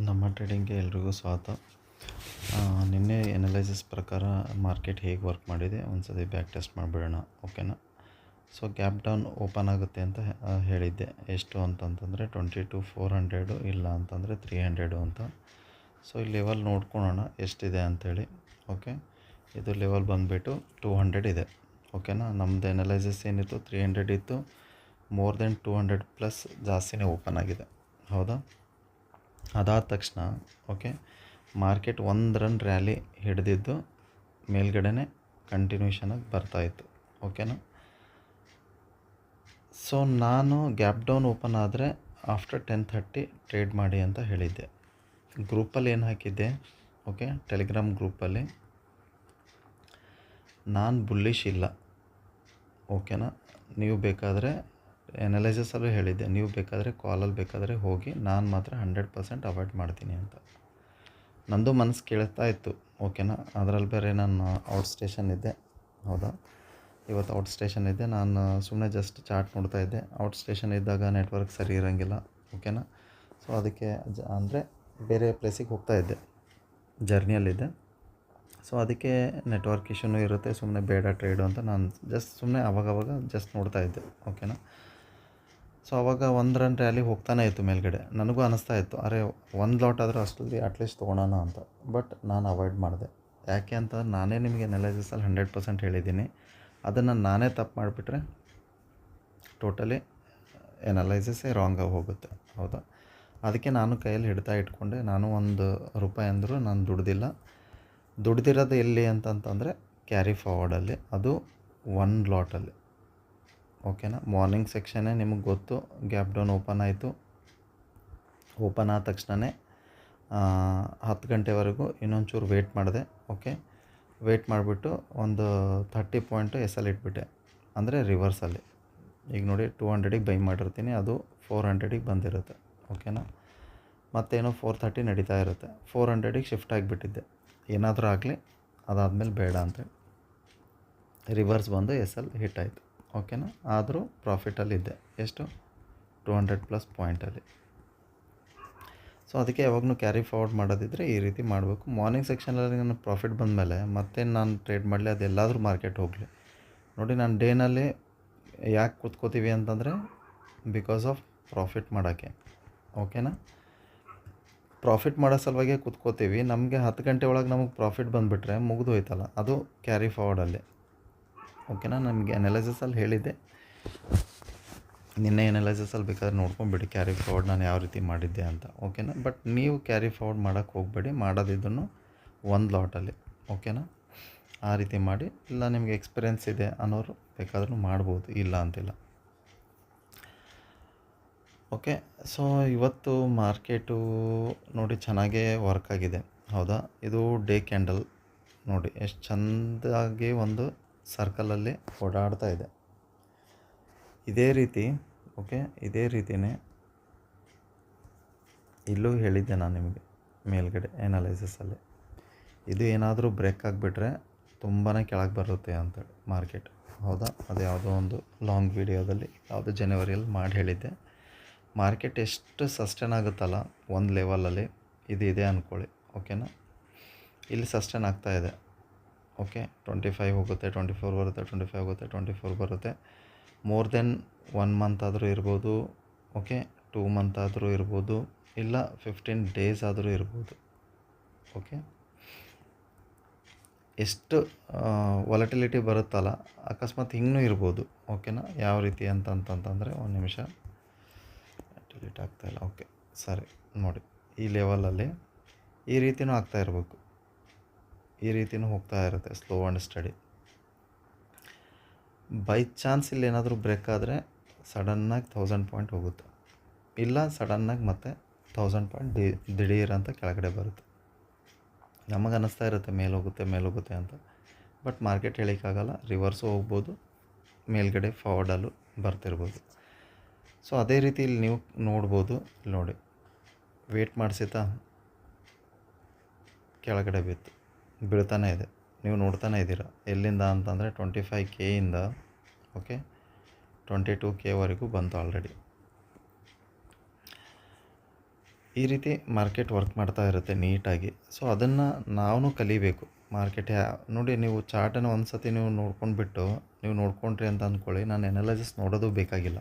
ನಮ್ಮ ಟ್ರೇಡಿಂಗ್ಗೆ ಎಲ್ರಿಗೂ ಸ್ವಾಗತ. ನಿನ್ನೆ ಎನಲೈಸಿಸ್ ಪ್ರಕಾರ ಮಾರ್ಕೆಟ್ ಹೇಗೆ ವರ್ಕ್ ಮಾಡಿದೆ ಒಂದ್ಸತಿ ಬ್ಯಾಕ್ ಟೆಸ್ಟ್ ಮಾಡಿಬಿಡೋಣ, ಓಕೆನಾ. ಸೊ ಗ್ಯಾಪ್ ಡೌನ್ ಓಪನ್ ಆಗುತ್ತೆ ಅಂತ ಹೇಳಿದ್ದೆ. ಎಷ್ಟು ಅಂತಂತಂದರೆ 22,400, ಇಲ್ಲ ಅಂತಂದರೆ 300 ಅಂತ. ಸೊ ಈ ಲೆವೆಲ್ ನೋಡ್ಕೊಳ್ಳೋಣ ಎಷ್ಟಿದೆ ಅಂಥೇಳಿ. ಓಕೆ, ಇದು ಲೆವೆಲ್ ಬಂದುಬಿಟ್ಟು 200 ಇದೆ, ಓಕೆನಾ. ನಮ್ಮದು ಎನಲೈಸಿಸ್ ಏನಿತ್ತು 300 ಇತ್ತು. ಮೋರ್ ದೆನ್ 200 ಪ್ಲಸ್ ಜಾಸ್ತಿನೇ ಓಪನ್ ಆಗಿದೆ, ಹೌದಾ. ಅದಾದ ತಕ್ಷಣ ಓಕೆ, ಮಾರ್ಕೆಟ್ 1 ರನ್ ರ್ಯಾಲಿ ಹಿಡಿದಿದ್ದು ಮೇಲ್ಗಡೆನೇ ಕಂಟಿನ್ಯೂಷನಾಗಿ ಬರ್ತಾಯಿತ್ತು, ಓಕೆನಾ. ಸೊ ನಾನು ಗ್ಯಾಪ್ ಡೌನ್ ಓಪನ್ ಆದರೆ ಆಫ್ಟರ್ 10:30 ಟ್ರೇಡ್ ಮಾಡಿ ಅಂತ ಹೇಳಿದ್ದೆ. ಗ್ರೂಪಲ್ಲಿ ಏನು ಹಾಕಿದ್ದೆ, ಓಕೆ, ಟೆಲಿಗ್ರಾಮ್ ಗ್ರೂಪಲ್ಲಿ ನಾನು ಬುಲ್ಲಿಶ್ ಇಲ್ಲ, ಓಕೆನಾ. ನೀವು ಬೇಕಾದರೆ ಎನಲೈಸಸಲ್ಲೂ ಹೇಳಿದ್ದೆ, ನೀವು ಬೇಕಾದರೆ ಕಾಲಲ್ಲಿ ಬೇಕಾದರೆ ಹೋಗಿ, ನಾನು ಮಾತ್ರ 100% ಅವಾಯ್ಡ್ ಮಾಡ್ತೀನಿ ಅಂತ. ನಂದು ಮನಸ್ಸು ಕೇಳ್ತಾ ಇತ್ತು, ಓಕೆನಾ. ಅದರಲ್ಲಿ ಬೇರೆ ನಾನು ಔಟ್ ಸ್ಟೇಷನ್ ಇದ್ದೆ, ಹೌದಾ. ಇವತ್ತು ಔಟ್ ಸ್ಟೇಷನ್ ಇದ್ದೆ. ನಾನು ಸುಮ್ಮನೆ ಜಸ್ಟ್ ಚಾರ್ಟ್ ನೋಡ್ತಾ ಇದ್ದೆ. ಔಟ್ ಸ್ಟೇಷನ್ ಇದ್ದಾಗ ನೆಟ್ವರ್ಕ್ ಸರಿ ಇರೋಂಗಿಲ್ಲ, ಓಕೆನಾ. ಸೊ ಅದಕ್ಕೆ ಅಂದರೆ ಬೇರೆ ಪ್ಲೇಸಿಗೆ ಹೋಗ್ತಾ ಇದ್ದೆ, ಜರ್ನಿಯಲ್ಲಿದ್ದೆ. ಸೊ ಅದಕ್ಕೆ ನೆಟ್ವರ್ಕ್ ಇಶ್ಯೂನೂ ಇರುತ್ತೆ, ಸುಮ್ಮನೆ ಬೇಡ ಟ್ರೇಡು ಅಂತ ನಾನು ಜಸ್ಟ್ ಸುಮ್ಮನೆ ಅವಾಗವಾಗ ಜಸ್ಟ್ ನೋಡ್ತಾ ಇದ್ದೆ, ಓಕೆನಾ. ಸೊ ಅವಾಗ 1 ರನ್ ರ್ಯಾಲಿ ಹೋಗ್ತಾನೆ ಇತ್ತು ಮೇಲ್ಗಡೆ. ನನಗೂ ಅನ್ನಿಸ್ತಾ ಇತ್ತು, ಅರೆ ಒಂದು ಲಾಟ್ ಆದರೂ ಅಷ್ಟರಲ್ಲಿ ಅಟ್ಲೀಸ್ಟ್ ತೊಗೊಳೋಣ ಅಂತ. ಬಟ್ ನಾನು ಅವಾಯ್ಡ್ ಮಾಡಿದೆ. ಯಾಕೆ ಅಂತಂದ್ರೆ ನಾನೇ ನಿಮಗೆ ಎನಲೈಸಿಸಲ್ಲಿ 100% ಹೇಳಿದ್ದೀನಿ. ಅದನ್ನು ನಾನೇ ತಪ್ಪು ಮಾಡಿಬಿಟ್ರೆ ಟೋಟಲಿ ಎನಲೈಸಿಸೇ ರಾಂಗಾಗಿ ಹೋಗುತ್ತೆ, ಹೌದಾ. ಅದಕ್ಕೆ ನಾನು ಕೈಯಲ್ಲಿ ಹಿಡ್ತಾ ಇಟ್ಕೊಂಡೆ. ನಾನು ₹1 ಅಂದರೂ ನಾನು ದುಡ್ದಿರೋದು ಎಲ್ಲಿ ಅಂತಂತಂದರೆ ಕ್ಯಾರಿ ಫಾರ್ವರ್ಡಲ್ಲಿ, ಅದು 1 ಲಾಟಲ್ಲಿ, ಓಕೆನಾ. ಮಾರ್ನಿಂಗ್ ಸೆಕ್ಷನ್ನೇ ನಿಮಗೆ ಗೊತ್ತು, ಗ್ಯಾಪ್ ಡೌನ್ ಓಪನ್ ಆಯಿತು. ಓಪನ್ ಆದ ತಕ್ಷಣವೇ 10 ಗಂಟೆವರೆಗೂ ಇನ್ನೊಂಚೂರು ವೆಯ್ಟ್ ಮಾಡಿದೆ, ಓಕೆ. ವೆಯ್ಟ್ ಮಾಡಿಬಿಟ್ಟು ಒಂದು 30 ಪಾಯಿಂಟು ಎಸ್ ಇಟ್ಬಿಟ್ಟೆ, ಅಂದರೆ ರಿವರ್ಸಲ್ಲಿ. ಈಗ ನೋಡಿ 200ಗೆ ಬೈ ಮಾಡಿರ್ತೀನಿ, ಅದು 400ಗೆ ಬಂದಿರುತ್ತೆ, ಓಕೆನಾ. ಮತ್ತೇನೋ 430 ನಡೀತಾ ಇರುತ್ತೆ, 400ಗೆ ಶಿಫ್ಟ್ ಆಗಿಬಿಟ್ಟಿದ್ದೆ. ಏನಾದರೂ ಆಗಲಿ, ಅದಾದಮೇಲೆ ಬೇಡ ಅಂತೇಳಿ ರಿವರ್ಸ್ ಬಂದು ಹಿಟ್ ಆಯಿತು, ಓಕೆನಾ. ಆದರೂ ಪ್ರಾಫಿಟಲ್ಲಿದ್ದೆ, ಎಷ್ಟು 200+ ಪಾಯಿಂಟಲ್ಲಿ. ಸೊ ಅದಕ್ಕೆ ಯಾವಾಗಲೂ ಕ್ಯಾರಿ ಫಾರ್ವರ್ಡ್ ಮಾಡೋದಿದ್ದರೆ ಈ ರೀತಿ ಮಾಡಬೇಕು. ಮಾರ್ನಿಂಗ್ ಸೆಕ್ಷನಲ್ಲಿ ನನ್ನ ಪ್ರಾಫಿಟ್ ಬಂದಮೇಲೆ ಮತ್ತೇನು ನಾನು ಟ್ರೇಡ್ ಮಾಡಲಿ, ಅದೆಲ್ಲಾದರೂ ಮಾರ್ಕೆಟ್ ಹೋಗಲಿ. ನೋಡಿ, ನಾನು ಡೇನಲ್ಲಿ ಯಾಕೆ ಕೂತ್ಕೋತೀವಿ ಅಂತಂದರೆ ಬಿಕಾಸ್ ಆಫ್ ಪ್ರಾಫಿಟ್ ಮಾಡೋಕ್ಕೆ, ಓಕೆನಾ. ಪ್ರಾಫಿಟ್ ಮಾಡೋ ಸಲುವಾಗಿ ಕೂತ್ಕೋತೀವಿ. ನಮಗೆ 10 ಗಂಟೆ ಒಳಗೆ ನಮಗೆ ಪ್ರಾಫಿಟ್ ಬಂದುಬಿಟ್ರೆ ಮುಗಿದು ಹೋಯ್ತಲ್ಲ, ಅದು ಕ್ಯಾರಿ ಫಾರ್ವರ್ಡಲ್ಲಿ, ಓಕೆನಾ. ನಮಗೆ ಎನಲೈಸಿಸಲ್ಲಿ ಹೇಳಿದ್ದೆ, ನಿನ್ನೆ ಎನಲೈಸಿಸಲ್ಲಿ ಬೇಕಾದ್ರೆ ನೋಡ್ಕೊಂಬಿಡಿ ಕ್ಯಾರಿ ಫಾರ್ವರ್ಡ್ ನಾನು ಯಾವ ರೀತಿ ಮಾಡಿದ್ದೆ ಅಂತ, ಓಕೆನಾ. ಬಟ್ ನೀವು ಕ್ಯಾರಿ ಫಾರ್ವರ್ಡ್ ಮಾಡೋಕ್ಕೆ ಹೋಗಬೇಡಿ, ಮಾಡೋದಿದ್ದನ್ನು 1 ಲಾಟಲ್ಲಿ, ಓಕೆನಾ. ಆ ರೀತಿ ಮಾಡಿ. ಇಲ್ಲ ನಿಮಗೆ ಎಕ್ಸ್ಪೀರಿಯೆನ್ಸ್ ಇದೆ ಅನ್ನೋರು ಬೇಕಾದ್ರೂ ಮಾಡ್ಬೋದು, ಇಲ್ಲ ಅಂತಿಲ್ಲ, ಓಕೆ. ಸೊ ಇವತ್ತು ಮಾರ್ಕೆಟು ನೋಡಿ ಚೆನ್ನಾಗೇ ವರ್ಕ್ ಆಗಿದೆ, ಹೌದಾ. ಇದು ಡೇ ಕ್ಯಾಂಡಲ್ ನೋಡಿ ಎಷ್ಟು ಚೆಂದಾಗಿ ಒಂದು ಸರ್ಕಲಲ್ಲಿ ಓಡಾಡ್ತಾ ಇದೆ. ಇದೇ ರೀತಿ, ಓಕೆ, ಇದೇ ರೀತಿಯೇ ಇಲ್ಲೂ ಹೇಳಿದ್ದೆ ನಾನು ನಿಮಗೆ ಮೇಲ್ಗಡೆ ಎನಲೈಸಿಸಲ್ಲಿ. ಇದು ಏನಾದರೂ ಬ್ರೇಕ್ ಆಗಿಬಿಟ್ರೆ ತುಂಬಾ ಕೆಳಗೆ ಬರುತ್ತೆ ಅಂತೇಳಿ ಮಾರ್ಕೆಟ್, ಹೌದಾ. ಅದು ಯಾವುದೋ ಒಂದು ಲಾಂಗ್ ವೀಡಿಯೋದಲ್ಲಿ ಯಾವುದೋ ಜನವರಿಯಲ್ಲಿ ಮಾಡಿ ಹೇಳಿದ್ದೆ. ಮಾರ್ಕೆಟ್ ಎಷ್ಟು ಸಸ್ಟೇನ್ ಆಗುತ್ತಲ್ಲ ಒಂದು ಲೆವೆಲಲ್ಲಿ, ಇದು ಇದೆ ಅಂದ್ಕೊಳ್ಳಿ, ಓಕೆನಾ. ಇಲ್ಲಿ ಸಸ್ಟೇನ್ ಆಗ್ತಾಯಿದೆ, ಓಕೆ. 25 ಹೋಗುತ್ತೆ, 24 ಬರುತ್ತೆ, 25 ಹೋಗುತ್ತೆ, 24 ಬರುತ್ತೆ. ಮೋರ್ ದೆನ್ 1 ಮಂತ್ ಆದರೂ ಇರ್ಬೋದು, ಓಕೆ. 2 ಮಂತ್ ಆದರೂ ಇರ್ಬೋದು, ಇಲ್ಲ 15 ಡೇಸ್ ಆದರೂ ಇರ್ಬೋದು, ಓಕೆ. ಎಷ್ಟು ವಾಲಟಿಲಿಟಿ ಬರುತ್ತಲ್ಲ, ಅಕಸ್ಮಾತ್ ಹಿಂಗೂ ಇರ್ಬೋದು, ಓಕೆನಾ. ಯಾವ ರೀತಿ ಅಂತಂತಂದರೆ ಒಂದು ನಿಮಿಷ, ಡಿಲೀಟ್ ಆಗ್ತಾಯಿಲ್ಲ, ಓಕೆ, ಸರಿ. ನೋಡಿ, ಈ ಲೆವೆಲಲ್ಲಿ ಈ ರೀತಿಯೂ ಆಗ್ತಾ ಇರಬೇಕು, ಈ ರೀತಿಯೂ ಹೋಗ್ತಾ ಇರುತ್ತೆ, slow and study. By chance ಇಲ್ಲಿ ಏನಾದರೂ ಬ್ರೇಕ್ ಆದರೆ ಸಡನ್ನಾಗಿ 1000 ಪಾಯಿಂಟ್ ಹೋಗುತ್ತೆ, ಇಲ್ಲ ಸಡನ್ನಾಗಿ ಮತ್ತೆ 1000 ಪಾಯಿಂಟ್ ದಿಢೀರಂತ ಕೆಳಗಡೆ ಬರುತ್ತೆ. ನಮಗೆ ಅನ್ನಿಸ್ತಾ ಇರುತ್ತೆ ಮೇಲೋಗುತ್ತೆ ಅಂತ. ಬಟ್ ಮಾರ್ಕೆಟ್ ಹೇಳಿಕ್ಕಾಗಲ್ಲ, ರಿವರ್ಸು ಹೋಗ್ಬೋದು, ಮೇಲ್ಗಡೆ ಫಾರ್ವರ್ಡಲ್ಲೂ ಬರ್ತಿರ್ಬೋದು. ಸೊ ಅದೇ ರೀತಿ ಇಲ್ಲಿ ನೀವು ನೋಡ್ಬೋದು, ನೋಡಿ ವೇಟ್ ಮಾಡಿಸಿತಾ ಕೆಳಗಡೆ ಬೀಳ್ತಾನೆ ಇದೆ, ನೀವು ನೋಡ್ತಾನೆ ಇದ್ದೀರಾ. ಎಲ್ಲಿಂದ ಅಂತಂದರೆ 25K ಓಕೆ 22K ಬಂತು ಆಲ್ರೆಡಿ. ಈ ರೀತಿ ಮಾರ್ಕೆಟ್ ವರ್ಕ್ ಮಾಡ್ತಾ ಇರುತ್ತೆ ನೀಟಾಗಿ. ಸೊ ಅದನ್ನು ನಾವು ಕಲಿಬೇಕು. ಮಾರ್ಕೆಟ್ ನೋಡಿ, ನೀವು ಚಾರ್ಟನ್ನು ಒಂದು ಸತಿ ನೀವು ನೋಡ್ಕೊಂಡ್ಬಿಟ್ಟು ನೀವು ನೋಡ್ಕೊಂಡ್ರಿ ಅಂತ ಅಂದ್ಕೊಳ್ಳಿ, ನಾನು ಎನಾಲಿಸಿಸ್ ನೋಡೋದು ಬೇಕಾಗಿಲ್ಲ.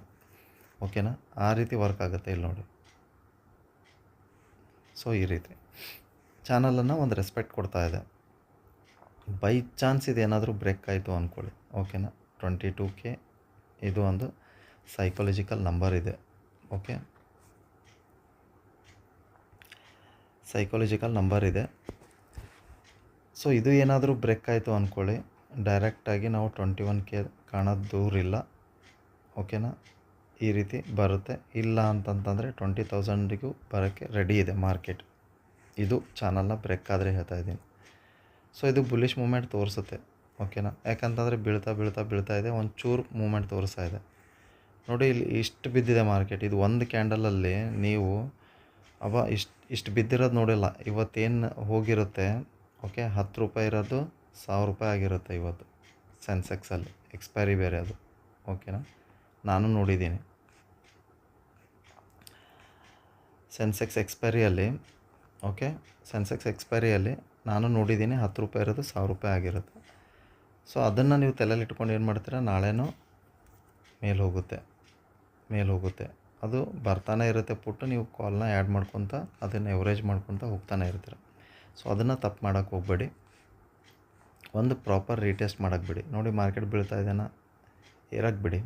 ಓಕೆನಾ? ಆ ರೀತಿ ವರ್ಕ್ ಆಗುತ್ತೆ ಇಲ್ಲಿ ನೋಡಿ. ಸೊ ಈ ರೀತಿ ಚಾನಲನ್ನು ಒಂದು ರೆಸ್ಪೆಕ್ಟ್ ಕೊಡ್ತಾ ಇದೆ. ಬೈ ಚಾನ್ಸ್ ಇದೇನಾದರೂ ಬ್ರೇಕ್ ಆಯಿತು ಅಂದ್ಕೊಳ್ಳಿ, ಓಕೆನಾ? 22K ಇದು ಒಂದು ಸೈಕಾಲಜಿಕಲ್ ನಂಬರ್ ಇದೆ. ಓಕೆ, ಸೈಕಾಲಜಿಕಲ್ ನಂಬರ್ ಇದೆ. ಸೊ ಇದು ಏನಾದರೂ ಬ್ರೇಕ್ ಆಯಿತು ಅಂದ್ಕೊಳ್ಳಿ, ಡೈರೆಕ್ಟಾಗಿ ನಾವು 21K ಕಾಣೋದು ದೂರಿಲ್ಲ. ಓಕೆನಾ? ಈ ರೀತಿ ಬರುತ್ತೆ. ಇಲ್ಲ ಅಂತಂತಂದರೆ 20,000ಗೂ ಬರೋಕ್ಕೆ ರೆಡಿ ಇದೆ ಮಾರ್ಕೆಟ್. ಇದು ಚಾನಲ್ನ ಬ್ರೇಕ್ ಆದರೆ ಹೇಳ್ತಾ ಇದ್ದೀನಿ. ಸೊ ಇದು ಬುಲ್ಲಿಶ್ ಮೂಮೆಂಟ್ ತೋರಿಸುತ್ತೆ. ಓಕೆನಾ? ಯಾಕಂತಂದರೆ ಬೀಳ್ತಾ ಇದೆ, ಒಂಚೂರು ಮೂಮೆಂಟ್ ತೋರಿಸ್ತಾ ಇದೆ. ನೋಡಿ, ಇಲ್ಲಿ ಇಷ್ಟು ಬಿದ್ದಿದೆ ಮಾರ್ಕೆಟ್. ಇದು ಒಂದು ಕ್ಯಾಂಡಲಲ್ಲಿ ನೀವು ಇಷ್ಟು ಬಿದ್ದಿರೋದು ನೋಡಿಲ್ಲ. ಇವತ್ತೇನು ಹೋಗಿರುತ್ತೆ, ಓಕೆ, 10 ರೂಪಾಯಿ ಇರೋದು 1000 ರೂಪಾಯಿ ಆಗಿರುತ್ತೆ ಇವತ್ತು ಸೆನ್ಸೆಕ್ಸಲ್ಲಿ. ಎಕ್ಸ್ಪೈರಿ ಬೇರೆ ಅದು. ಓಕೆನಾ? ನಾನು ನೋಡಿದ್ದೀನಿ ಸೆನ್ಸೆಕ್ಸ್ ಎಕ್ಸ್ಪೈರಿಯಲ್ಲಿ. ಓಕೆ, ಸೆನ್ಸೆಕ್ಸ್ ಎಕ್ಸ್ಪೈರಿಯಲ್ಲಿ ನಾನು ನೋಡಿದ್ದೀನಿ 10 ರೂಪಾಯಿ ಇರೋದು 1000 ರೂಪಾಯಿ ಆಗಿರುತ್ತೆ. ಸೊ ಅದನ್ನು ನೀವು ತಲೆಯಲ್ಲಿ ಇಟ್ಕೊಂಡು ಏನು ಮಾಡ್ತೀರಾ, ನಾಳೆನೂ ಮೇಲೆ ಹೋಗುತ್ತೆ. ಅದು ಬರ್ತಾನೆ ಇರುತ್ತೆ ಪುಟ್ಟು. ನೀವು ಕಾಲ್ನ ಆ್ಯಡ್ ಮಾಡ್ಕೊತ ಅದನ್ನು ಎವರೇಜ್ ಮಾಡ್ಕೊತ ಹೋಗ್ತಾನೆ ಇರ್ತೀರ. ಸೊ ಅದನ್ನು ತಪ್ಪು ಮಾಡೋಕ್ಕೆ ಹೋಗಬೇಡಿ. ಒಂದು ಪ್ರಾಪರ್ ರೀಟೆಸ್ಟ್ ಮಾಡೋಕ್ಕೆ ಬಿಡಿ. ನೋಡಿ, ಮಾರ್ಕೆಟ್ ಬೀಳ್ತಾ ಇದೆನಾ, ಏರಕ್ಕೆ ಬಿಡಿ.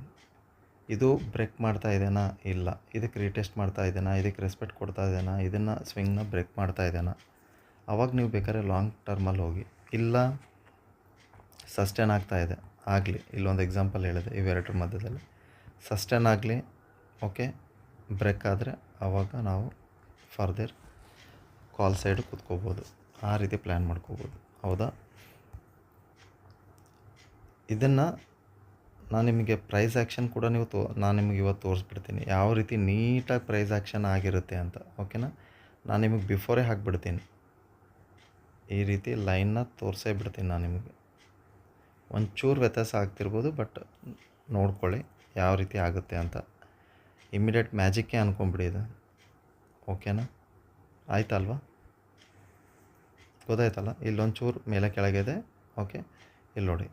ಇದು ಬ್ರೇಕ್ ಮಾಡ್ತಾ ಇದೆನಾ, ಇಲ್ಲ. ಇದಕ್ಕೆ ರೀಟೆಸ್ಟ್ ಮಾಡ್ತಾ ಇದೆನಾ, ಇದಕ್ಕೆ ರೆಸ್ಪೆಕ್ಟ್ ಕೊಡ್ತಾ ಇದೆನಾ, ಇದನ್ನು ಸ್ವಿಂಗ್ನ ಬ್ರೇಕ್ ಮಾಡ್ತಾ ಇದೆನಾ, ಅವಾಗ ನೀವು ಬೇಕಾದ್ರೆ ಲಾಂಗ್ ಟರ್ಮಲ್ಲಿ ಹೋಗಿ. ಇಲ್ಲ ಸಸ್ಟೇನ್ ಆಗ್ತಾ ಇದೆ, ಆಗಲಿ. ಇಲ್ಲೊಂದು ಎಕ್ಸಾಂಪಲ್ ಹೇಳಿದೆ, ಇವೆರಡರ ಮಧ್ಯದಲ್ಲಿ ಸಸ್ಟೇನ್ ಆಗಲಿ. ಓಕೆ, ಬ್ರೇಕ್ ಆದರೆ ಆವಾಗ ನಾವು ಫರ್ದರ್ ಕಾಲ್ ಸೈಡು ಕೂತ್ಕೋಬೋದು. ಆ ರೀತಿ ಪ್ಲ್ಯಾನ್ ಮಾಡ್ಕೋಬೋದು. ಹೌದಾ? ಇದನ್ನು ನಾನು ನಿಮಗೆ ಪ್ರೈಸ್ ಆ್ಯಕ್ಷನ್ ಕೂಡ ನಾನು ನಿಮಗೆ ಇವತ್ತು ತೋರಿಸ್ಬಿಡ್ತೀನಿ, ಯಾವ ರೀತಿ ನೀಟಾಗಿ ಪ್ರೈಸ್ ಆ್ಯಕ್ಷನ್ ಆಗಿರುತ್ತೆ ಅಂತ. ಓಕೆನಾ? ನಾನು ನಿಮಗೆ ಬಿಫೋರೇ ಹಾಕ್ಬಿಡ್ತೀನಿ. ಈ ರೀತಿ ಲೈನ್ನ ತೋರಿಸೇ ಬಿಡ್ತೀನಿ ನಾನು ನಿಮಗೆ. ಒಂಚೂರು ವ್ಯತ್ಯಾಸ ಆಗ್ತಿರ್ಬೋದು, ಬಟ್ ನೋಡ್ಕೊಳ್ಳಿ ಯಾವ ರೀತಿ ಆಗುತ್ತೆ ಅಂತ. ಇಮ್ಮಿಡಿಯೇಟ್ ಮ್ಯಾಜಿಕ್ಕೇ ಅಂದ್ಕೊಂಬಿಡಿ ಇದು. ಓಕೆನಾ? ಆಯ್ತಲ್ವಾ? ಗೊತ್ತಾಯ್ತಲ್ಲ? ಇಲ್ಲೊಂಚೂರು ಮೇಲೆ ಕೆಳಗಿದೆ. ಓಕೆ, ಇಲ್ಲಿ ನೋಡಿ,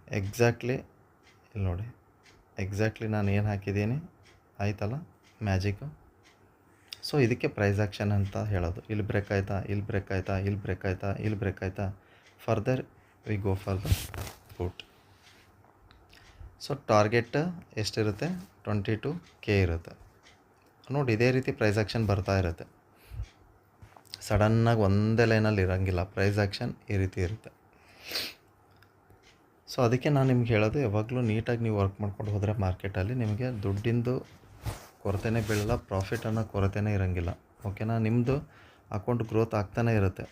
ಎಕ್ಸಾಕ್ಟ್ಲಿ ನಾನು ಏನು ಹಾಕಿದ್ದೀನಿ. ಆಯ್ತಲ್ಲ ಮ್ಯಾಜಿಕ್ಕು? ಸೊ ಇದಕ್ಕೆ ಪ್ರೈಸ್ ಆ್ಯಕ್ಷನ್ ಅಂತ ಹೇಳೋದು. ಇಲ್ಲಿ ಬ್ರೇಕ್ ಆಯಿತಾ, further we go for the put. So target ಎಷ್ಟಿರುತ್ತೆ, 22K ಇರುತ್ತೆ. ನೋಡಿ, ಇದೇ ರೀತಿ ಪ್ರೈಸ್ ಆ್ಯಕ್ಷನ್ ಬರ್ತಾ ಇರುತ್ತೆ. ಸಡನ್ನಾಗಿ ಒಂದೇ ಲೈನಲ್ಲಿ ಇರೋಂಗಿಲ್ಲ. ಪ್ರೈಸ್ ಆ್ಯಕ್ಷನ್ ಈ ರೀತಿ ಇರುತ್ತೆ. ಸೊ ಅದಕ್ಕೆ ನಾನು ನಿಮ್ಗೆ ಹೇಳೋದು, ಯಾವಾಗಲೂ ನೀಟಾಗಿ ನೀವು ವರ್ಕ್ ಮಾಡ್ಕೊಂಡು ಹೋದರೆ ಮಾರ್ಕೆಟಲ್ಲಿ ನಿಮಗೆ ದುಡ್ಡಿಂದು ಕೊರತೆನೇ ಬೀಳಲ್ಲ, ಪ್ರಾಫಿಟ್ ಅನ್ನೋ ಕೊರತೆನೇ ಇರೋಂಗಿಲ್ಲ. ಓಕೆನಾ? ನಿಮ್ಮದು ಅಕೌಂಟ್ ಗ್ರೋತ್ ಆಗ್ತಾನೇ ಇರುತ್ತೆ.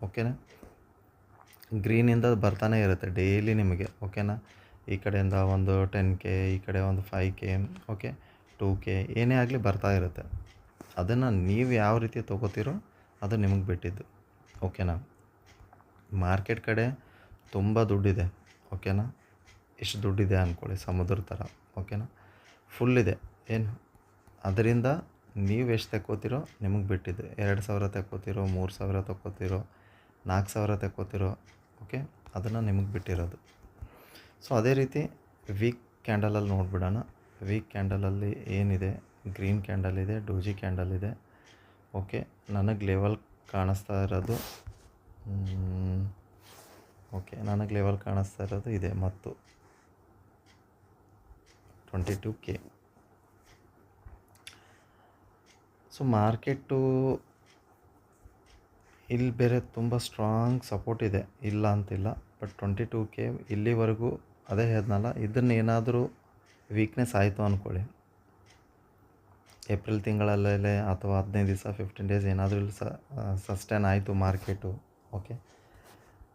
ಓಕೆನಾ? ಗ್ರೀನಿಂದ ಬರ್ತಾನೆ ಇರುತ್ತೆ ಡೈಲಿ ನಿಮಗೆ. ಓಕೆನಾ? ಈ ಕಡೆಯಿಂದ ಒಂದು 10K, ಈ ಕಡೆ ಒಂದು 5K, ಓಕೆ, 2K, ಏನೇ ಆಗಲಿ ಬರ್ತಾ ಇರುತ್ತೆ. ಅದನ್ನು ನೀವು ಯಾವ ರೀತಿ ತೊಗೋತೀರೋ ಅದು ನಿಮಗೆ ಬಿಟ್ಟಿದ್ದು. ಓಕೆನಾ? ಮಾರ್ಕೆಟ್ ಕಡೆ ತುಂಬ ದುಡ್ಡಿದೆ. ಓಕೆನಾ? ಇಷ್ಟು ದುಡ್ಡಿದೆ ಅಂದ್ಕೊಳ್ಳಿ, ಸಮುದ್ರ ಥರ. ಓಕೆನಾ? ಫುಲ್ಲಿದೆ. ಏನು ಅದರಿಂದ ನೀವು ಎಷ್ಟು ತಗೋತೀರೋ ನಿಮಗೆ ಬಿಟ್ಟಿದ್ದು. 2,000 ತಗೋತೀರೋ, 3,000 ತಗೋತೀರೋ, 4,000 ತಗೋತೀರೋ, ಓಕೆ, ಅದನ್ನು ನಿಮಗೆ ಬಿಟ್ಟಿರೋದು. ಸೊ ಅದೇ ರೀತಿ ವೀಕ್ ಕ್ಯಾಂಡಲಲ್ಲಿ ನೋಡಿಬಿಡೋಣ. ವೀಕ್ ಕ್ಯಾಂಡಲಲ್ಲಿ ಏನಿದೆ, ಗ್ರೀನ್ ಕ್ಯಾಂಡಲ್ ಇದೆ, ಡೋಜಿ ಕ್ಯಾಂಡಲ್ ಇದೆ. ಓಕೆ, ನನಗೆ ಲೆವೆಲ್ ಕಾಣಿಸ್ತಾ ಇರೋದು ಇದೆ, ಮತ್ತು 22K. ಸೊ ಮಾರ್ಕೆಟು ಇಲ್ಲಿ ಬೇರೆ ತುಂಬ ಸ್ಟ್ರಾಂಗ್ ಸಪೋರ್ಟ್ ಇದೆ, ಇಲ್ಲ ಅಂತಿಲ್ಲ. ಬಟ್ 22K ಇಲ್ಲಿವರೆಗೂ ಅದೇ ಹೇಳಿದ್ನಲ್ಲ, ಇದನ್ನು ಏನಾದರೂ ವೀಕ್ನೆಸ್ ಆಯಿತು ಅಂದ್ಕೊಳ್ಳಿ, ಏಪ್ರಿಲ್ ತಿಂಗಳಲ್ಲೇ ಅಥವಾ 15 ದಿವಸ 15 ಡೇಸ್ ಏನಾದರೂ ಇಲ್ಲಿ ಸಸ್ಟೇನ್ ಆಯಿತು ಮಾರ್ಕೆಟು. ಓಕೆ,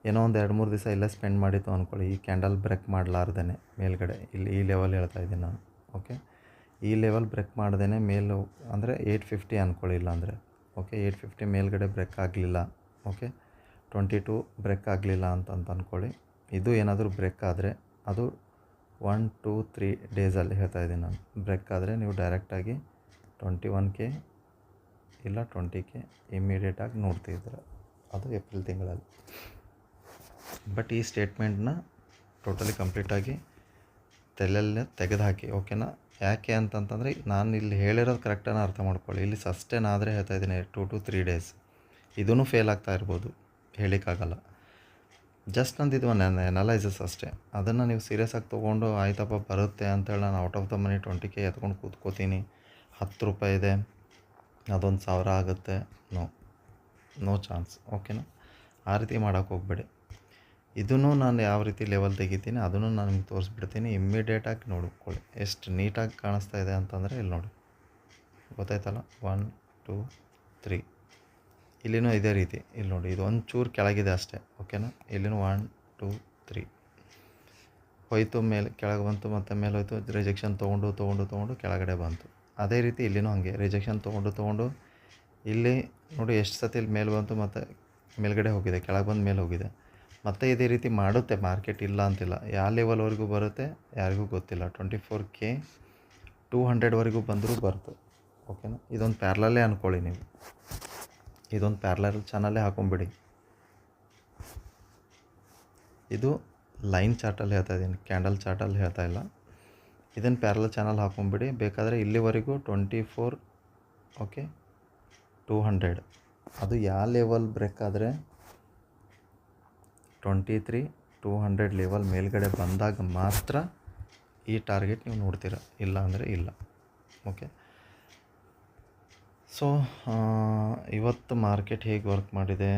ಏನೋ ಒಂದು 2-3 ದಿವಸ ಇಲ್ಲೇ ಸ್ಪೆಂಡ್ ಮಾಡಿತ್ತು ಅಂದ್ಕೊಳ್ಳಿ, ಈ ಕ್ಯಾಂಡಲ್ ಬ್ರೇಕ್ ಮಾಡಲಾರ್ದೇ ಮೇಲ್ಗಡೆ ಇಲ್ಲಿ ಈ ಲೆವೆಲ್ ಹೇಳ್ತಾ ಇದ್ದೀನಿ ನಾನು. ಓಕೆ, ಈ ಲೆವೆಲ್ ಬ್ರೇಕ್ ಮಾಡ್ದೇ ಮೇಲೆ ಅಂದರೆ 850 ಅಂದ್ಕೊಳ್ಳಿ, ಇಲ್ಲ ಅಂದರೆ ಓಕೆ 850 ಮೇಲ್ಗಡೆ ಬ್ರೇಕ್ ಆಗಲಿಲ್ಲ. ಓಕೆ, 22 ಬ್ರೇಕ್ ಆಗಲಿಲ್ಲ ಅಂತ ಅಂದ್ಕೊಳ್ಳಿ. ಇದು ಏನಾದರೂ ಬ್ರೇಕ್ ಆದರೆ ಅದು 1-2-3 ಡೇಸಲ್ಲಿ ಹೇಳ್ತಾ ಇದ್ದೀನಿ ನಾನು. ಬ್ರೇಕ್ ಆದರೆ ನೀವು ಡೈರೆಕ್ಟಾಗಿ 21K ಇಲ್ಲ 20K ಇಮ್ಮಿಡಿಯೇಟಾಗಿ ನೋಡ್ತಿದ್ದೀರ, ಅದು ಏಪ್ರಿಲ್ ತಿಂಗಳಲ್ಲಿ. ಬಟ್ ಈ ಸ್ಟೇಟ್ಮೆಂಟ್ನ ಟೋಟಲಿ ಕಂಪ್ಲೀಟಾಗಿ ತಲೆಯಲ್ಲೇ ತೆಗೆದುಹಾಕಿ, ಓಕೆನಾ. ಯಾಕೆ ಅಂತಂತಂದರೆ ನಾನು ಇಲ್ಲಿ ಹೇಳಿರೋದು ಕರೆಕ್ಟಾಗಿ ಅರ್ಥ ಮಾಡ್ಕೊಳ್ಳಿ. ಇಲ್ಲಿ ಸಸ್ಟೇನ್ ಆದರೆ ಹೇಳ್ತಾ ಇದ್ದೀನಿ 2 to 3 ಡೇಸ್, ಇದೂ ಫೇಲ್ ಆಗ್ತಾ ಇರ್ಬೋದು, ಹೇಳಿಕ್ಕಾಗಲ್ಲ. ಜಸ್ಟ್ ನಂದು ಇದು ಒಂದು ಅನಲೈಸಸ್ ಅಷ್ಟೇ. ಅದನ್ನು ನೀವು ಸೀರಿಯಸ್ ಆಗಿ ತೊಗೊಂಡು ಆಯ್ತಪ್ಪ ಬರುತ್ತೆ ಅಂತೇಳಿ ನಾನು out of the money 20K ಎತ್ಕೊಂಡು ಕೂತ್ಕೋತೀನಿ, 10 ರೂಪಾಯಿ ಇದೆ ಅದೊಂದು 1000 ಆಗುತ್ತೆ, ನೋ ಚಾನ್ಸ್, ಓಕೆನಾ. ಆ ರೀತಿ ಮಾಡೋಕ್ಕೆ ಹೋಗ್ಬೇಡಿ. ಇದನ್ನು ನಾನು ಯಾವ ರೀತಿ ಲೆವೆಲ್ ತೆಗಿತೀನಿ ಅದನ್ನು ನಾನು ನಿಮ್ಗೆ ತೋರಿಸ್ಬಿಡ್ತೀನಿ. ಇಮ್ಮಿಡಿಯೇಟಾಗಿ ನೋಡ್ಕೊಳ್ಳಿ ಎಷ್ಟು ನೀಟಾಗಿ ಕಾಣಿಸ್ತಾ ಇದೆ ಅಂತಂದರೆ ಇಲ್ಲಿ ನೋಡಿ, ಗೊತ್ತಾಯ್ತಲ್ಲ. 1 2 3 ಇಲ್ಲಿನೂ ಇದೇ ರೀತಿ, ಇಲ್ಲಿ ನೋಡಿ ಇದು ಒಂಚೂರು ಕೆಳಗಿದೆ ಅಷ್ಟೇ, ಓಕೆನಾ. ಇಲ್ಲಿನೂ 1 2 3 ಹೋಯ್ತು, ಮೇಲೆ ಕೆಳಗೆ ಬಂತು, ಮತ್ತು ಮೇಲೆ ಹೋಯ್ತು, ರಿಜೆಕ್ಷನ್ ತೊಗೊಂಡು ಕೆಳಗಡೆ ಬಂತು. ಅದೇ ರೀತಿ ಇಲ್ಲಿನೂ ಹಾಗೆ ರಿಜೆಕ್ಷನ್ ತೊಗೊಂಡು ಇಲ್ಲಿ ನೋಡಿ ಎಷ್ಟು ಸತಿ ಇಲ್ಲಿ ಮೇಲೆ ಬಂತು, ಮತ್ತು ಮೇಲ್ಗಡೆ ಹೋಗಿದೆ, ಕೆಳಗೆ ಬಂದು ಮೇಲೆ ಹೋಗಿದೆ. ಮತ್ತು ಇದೇ ರೀತಿ ಮಾಡುತ್ತೆ ಮಾರ್ಕೆಟ್, ಇಲ್ಲ ಅಂತಿಲ್ಲ. ಯಾವ ಲೆವೆಲ್ವರೆಗೂ ಬರುತ್ತೆ ಯಾರಿಗೂ ಗೊತ್ತಿಲ್ಲ. 24K 200ವರೆಗೂ ಬಂದರೂ ಬರ್ತದೆ, ಓಕೆನಾ. ಇದೊಂದು ಪ್ಯಾರ್ಲಲ್ಲೇ ಅಂದ್ಕೊಳ್ಳಿ ನೀವು, ಇದೊಂದು ಪ್ಯಾರ್ಲರ್ ಚಾನಲ್ಲೇ ಹಾಕೊಂಬಿಡಿ. ಇದು ಲೈನ್ ಚಾರ್ಟಲ್ಲಿ ಹೇಳ್ತಾ ಇದ್ದೀನಿ, ಕ್ಯಾಂಡಲ್ ಚಾರ್ಟಲ್ಲಿ ಹೇಳ್ತಾ ಇಲ್ಲ. ಇದನ್ನು ಪ್ಯಾರಲಲ್ ಚಾನಲ್ ಹಾಕೊಂಬಿಡಿ. ಬೇಕಾದರೆ ಇಲ್ಲಿವರೆಗೂ 24 ಓಕೆ 200 ಅದು ಯಾವ ಲೆವೆಲ್ ಬ್ರೇಕ್ ಆದರೆ 23 200 ಲೆವೆಲ್ ಮೇಲ್ಗಡೆ ಬಂದಾಗ ಮಾತ್ರ ಈ ಟಾರ್ಗೆಟ್ ನೀವು ನೋಡ್ತೀರ, ಇಲ್ಲ ಅಂದರೆ ಇಲ್ಲ, ಓಕೆ. ಸೊ ಇವತ್ತು ಮಾರ್ಕೆಟ್ ಹೇಗೆ ವರ್ಕ್ ಮಾಡಿದೆ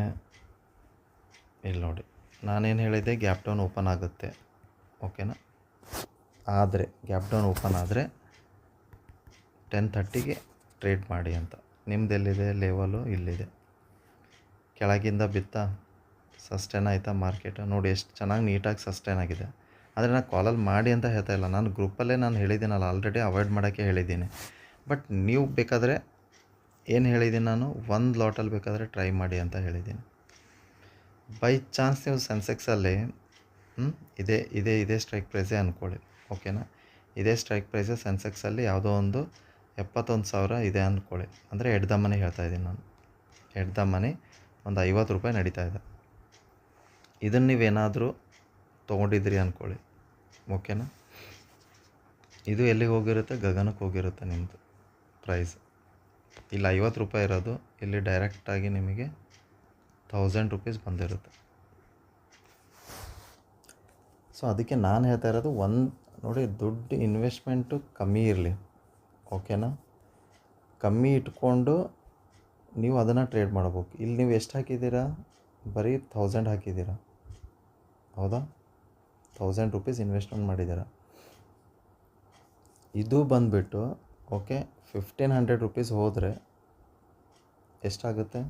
ಇಲ್ಲಿ ನೋಡಿ. ನಾನೇನು ಹೇಳಿದ್ದೆ, ಗ್ಯಾಪ್ ಡೌನ್ ಓಪನ್ ಆಗುತ್ತೆ, ಓಕೆನಾ. ಆದರೆ ಗ್ಯಾಪ್ ಡೌನ್ ಓಪನ್ ಆದರೆ 10:30ಗೆ ಟ್ರೇಡ್ ಮಾಡಿ ಅಂತ. ನಿಮ್ಮದೆಲ್ಲಿದೆ ಲೆವೆಲು, ಇಲ್ಲಿದೆ. ಕೆಳಗಿಂದ ಬಿತ್ತ ಸಸ್ಟೇನ್ ಆಯಿತಾ ಮಾರ್ಕೆಟ್, ನೋಡಿ ಎಷ್ಟು ಚೆನ್ನಾಗಿ ನೀಟಾಗಿ ಸಸ್ಟೇನ್ ಆಗಿದೆ. ಆದರೆ ನಾನು ಕಾಲಲ್ಲಿ ಮಾಡಿ ಅಂತ ಹೇಳ್ತಾ ಇಲ್ಲ, ನಾನು ಗ್ರೂಪಲ್ಲೇ ನಾನು ಹೇಳಿದ್ದೀನಲ್ಲ ಆಲ್ರೆಡಿ, ಅವಾಯ್ಡ್ ಮಾಡೋಕ್ಕೆ ಹೇಳಿದ್ದೀನಿ. ಬಟ್ ನೀವು ಬೇಕಾದರೆ ಏನು ಹೇಳಿದ್ದೀನಿ ನಾನು, ಒಂದು ಲಾಟಲ್ಲಿ ಬೇಕಾದರೆ ಟ್ರೈ ಮಾಡಿ ಅಂತ ಹೇಳಿದ್ದೀನಿ. ಬೈ ಚಾನ್ಸ್ ನೀವು ಸೆನ್ಸೆಕ್ಸಲ್ಲಿ ಇದೇ ಸ್ಟ್ರೈಕ್ ಪ್ರೈಸೇ ಅಂದ್ಕೊಳ್ಳಿ, ಓಕೆನಾ. ಇದೇ ಸ್ಟ್ರೈಕ್ ಪ್ರೈಸೇ ಸೆನ್ಸೆಕ್ಸಲ್ಲಿ ಯಾವುದೋ ಒಂದು 71,000 ಇದೆ ಅಂದ್ಕೊಳ್ಳಿ. ಅಂದರೆ ಎಡ್ ದ ಮನಿ ಹೇಳ್ತಾ ಇದ್ದೀನಿ ನಾನು, ಎಡ್ ದ ಮನಿ ಒಂದು 50 ರೂಪಾಯಿ ನಡೀತಾ ಇದೆ. ಇದನ್ನು ನೀವೇನಾದರೂ ತೊಗೊಂಡಿದ್ರಿ ಅಂದ್ಕೊಳ್ಳಿ, ಓಕೆನಾ. ಇದು ಎಲ್ಲಿಗೆ ಹೋಗಿರುತ್ತೆ, ಗಗನಕ್ಕೆ ಹೋಗಿರುತ್ತೆ ನಿಮ್ಮದು ಪ್ರೈಸ್. ಇಲ್ಲಿ 50 ರೂಪಾಯಿ ಇರೋದು, ಇಲ್ಲಿ ಡೈರೆಕ್ಟಾಗಿ ನಿಮಗೆ 1000 ರೂಪೀಸ್ ಬಂದಿರುತ್ತೆ. ಸೊ ಅದಕ್ಕೆ ನಾನು ಹೇಳ್ತಾ ಇರೋದು, ನೋಡಿ ದುಡ್ಡು ಇನ್ವೆಸ್ಟ್ಮೆಂಟು ಕಮ್ಮಿ ಇರಲಿ, ಓಕೆನಾ. ಕಮ್ಮಿ ಇಟ್ಕೊಂಡು ನೀವು ಅದನ್ನು ಟ್ರೇಡ್ ಮಾಡ್ಬೇಕು. ಇಲ್ಲಿ ನೀವು ಎಷ್ಟು ಹಾಕಿದ್ದೀರಾ, ಬರೀ 1000 ಹಾಕಿದ್ದೀರಾ, ಹೌದಾ. 1000 ರೂಪೀಸ್ ಇನ್ವೆಸ್ಟ್ಮೆಂಟ್ ಮಾಡಿದ್ದೀರಾ. ಇದು ಬಂದುಬಿಟ್ಟು ಓಕೆ 1500 ರೂಪೀಸ್ ಹೋದರೆ ಎಷ್ಟಾಗುತ್ತೆ,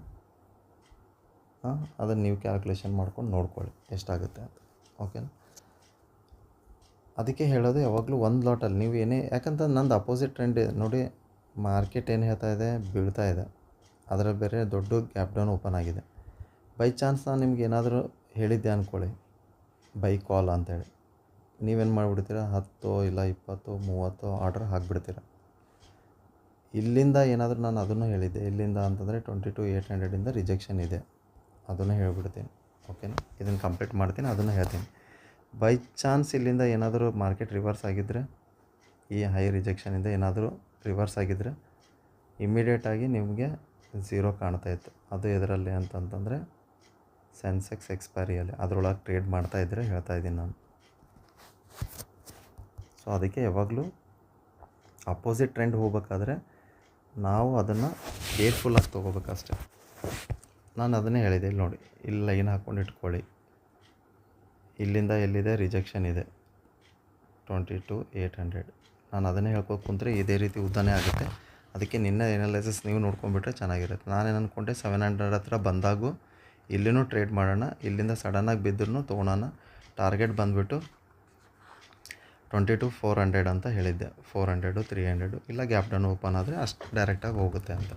ಅದನ್ನು ನೀವು ಕ್ಯಾಲ್ಕುಲೇಷನ್ ಮಾಡ್ಕೊಂಡು ನೋಡ್ಕೊಳ್ಳಿ ಎಷ್ಟಾಗುತ್ತೆ ಅಂತ, ಓಕೆನಾ. ಅದಕ್ಕೆ ಹೇಳೋದು ಯಾವಾಗಲೂ ಒಂದು ಲಾಟಲ್ಲಿ ನೀವು ಯಾಕಂತ ನಂದು ಅಪೋಸಿಟ್ ಟ್ರೆಂಡ್ ನೋಡಿ. ಮಾರ್ಕೆಟ್ ಏನು ಹೇಳ್ತಾ ಇದೆ, ಬೀಳ್ತಾ ಇದೆ, ಅದರಲ್ಲಿ ಬೇರೆ ದೊಡ್ಡ ಗ್ಯಾಪ್ ಡೌನ್ ಓಪನ್ ಆಗಿದೆ. ಬೈ ಚಾನ್ಸ್ ನಾನು ನಿಮ್ಗೆ ಏನಾದರೂ ಹೇಳಿದ್ದೆ ಅಂದ್ಕೊಳ್ಳಿ, ಬೈ ಕಾಲ್ ಅಂತೇಳಿ, ನೀವೇನು ಮಾಡಿಬಿಡ್ತೀರ, 10 ಇಲ್ಲ 20 30 ಆರ್ಡ್ರ್ ಹಾಕಿಬಿಡ್ತೀರ. ಇಲ್ಲಿಂದ ಏನಾದರೂ ನಾನು ಅದನ್ನು ಹೇಳಿದ್ದೆ, ಇಲ್ಲಿಂದ ಅಂತಂದರೆ 22,800ಇಂದ ರಿಜೆಕ್ಷನ್ ಇದೆ, ಅದನ್ನು ಹೇಳಿಬಿಡ್ತೀನಿ, ಓಕೆನಾ. ಇದನ್ನು ಕಂಪ್ಲೀಟ್ ಮಾಡ್ತೀನಿ, ಅದನ್ನು ಹೇಳ್ತೀನಿ. ಬೈ ಚಾನ್ಸ್ ಇಲ್ಲಿಂದ ಏನಾದರೂ ಮಾರ್ಕೆಟ್ ರಿವರ್ಸ್ ಆಗಿದ್ದರೆ, ಈ ಹೈ ರಿಜೆಕ್ಷನಿಂದ ಏನಾದರೂ ರಿವರ್ಸ್ ಆಗಿದ್ದರೆ ಇಮ್ಮಿಡಿಯೇಟಾಗಿ ನಿಮಗೆ 0 ಕಾಣ್ತಾ ಇತ್ತು. ಅದು ಎದರಲ್ಲಿ ಅಂತಂತಂದರೆ ಸೆನ್ಸೆಕ್ಸ್ ಎಕ್ಸ್ಪೈರಿಯಲ್ಲಿ, ಅದರೊಳಗೆ ಟ್ರೇಡ್ ಮಾಡ್ತಾಯಿದ್ರೆ ಹೇಳ್ತಾ ಇದ್ದೀನಿ ನಾನು. ಸೊ ಅದಕ್ಕೆ ಯಾವಾಗಲೂ ಅಪೋಸಿಟ್ ಟ್ರೆಂಡ್ ಹೋಗ್ಬೇಕಾದ್ರೆ ನಾವು ಅದನ್ನು ಕೇರ್ಫುಲ್ಲಾಗಿ ತೊಗೋಬೇಕಷ್ಟೆ. ನಾನು ಅದನ್ನೇ ಹೇಳಿದೆ, ಇಲ್ಲಿ ನೋಡಿ, ಇಲ್ಲಿ ಲೈನ್ ಹಾಕ್ಕೊಂಡು ಇಟ್ಕೊಳ್ಳಿ. ಇಲ್ಲಿಂದ ಎಲ್ಲಿದೆ ರಿಜೆಕ್ಷನ್ ಇದೆ 22,800. ನಾನು ಅದನ್ನೇ ಹೇಳ್ಕೊಂಡು ಕುಂತ್ರೆ ಇದೇ ರೀತಿ ಉದ್ದನೇ ಆಗುತ್ತೆ. ಅದಕ್ಕೆ ನಿನ್ನೆ ಎನಾಲಿಸಿಸ್ ನೀವು ನೋಡ್ಕೊಂಡ್ಬಿಟ್ರೆ ಚೆನ್ನಾಗಿರುತ್ತೆ. ನಾನೇನು ಅಂದ್ಕೊಂಡೆ 700 ಹತ್ರ ಬಂದಾಗೂ ಇಲ್ಲಿನೂ ಟ್ರೇಡ್ ಮಾಡೋಣ, ಇಲ್ಲಿಂದ ಸಡನ್ನಾಗಿ ಬಿದ್ದರೂ ತೊಗೊಳೋಣ. ಟಾರ್ಗೆಟ್ ಬಂದುಬಿಟ್ಟು 22,400 ಅಂತ ಹೇಳಿದ್ದೆ. 400 300 ಇಲ್ಲ ಗ್ಯಾಪ್ ಡೌನ್ ಓಪನ್ ಆದರೆ ಅಷ್ಟು ಡೈರೆಕ್ಟಾಗಿ ಹೋಗುತ್ತೆ ಅಂತ.